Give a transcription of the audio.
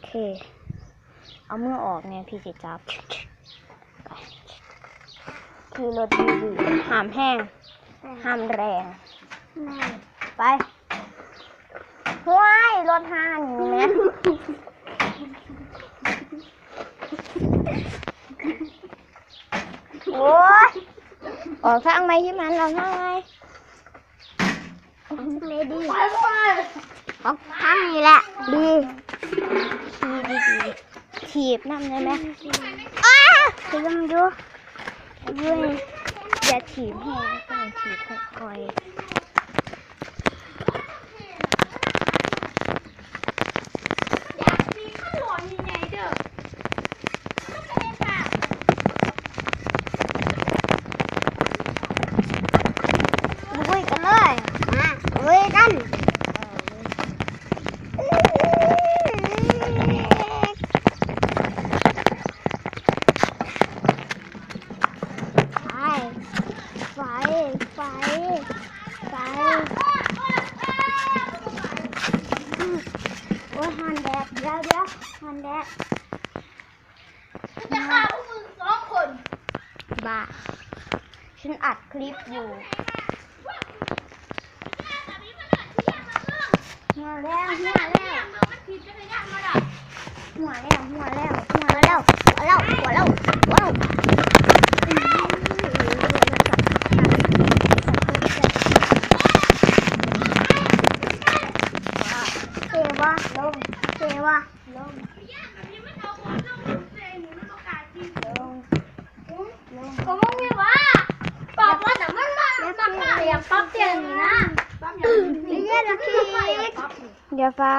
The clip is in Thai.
เคเอามือออกเนี่ยพี่จะจับขี่รถดีๆห้ามแห้งห้ามแรงไปห้วยรถห้างนี่แม่โอ้ยออกทางไหมที่มันออกทางไหมไม่ดีออกทางนี้แหละดีถีบน้ำได้ไหมถีบมันดูอย่าถีบแห้งต้องถีบค่อยๆคุยกันเลยคุยกันไฟโอ้ยหันแดดเดี๋ยวหันแดดจะฆ่าพวกมึง2 คนบ้าฉันอัดคลิปอยู่หัวแล้วเทวะลงก็มึงนี่วะปอบว่าแต่มันมาเรียกป๊อปเตียนนะเดี๋ยวเฝ้า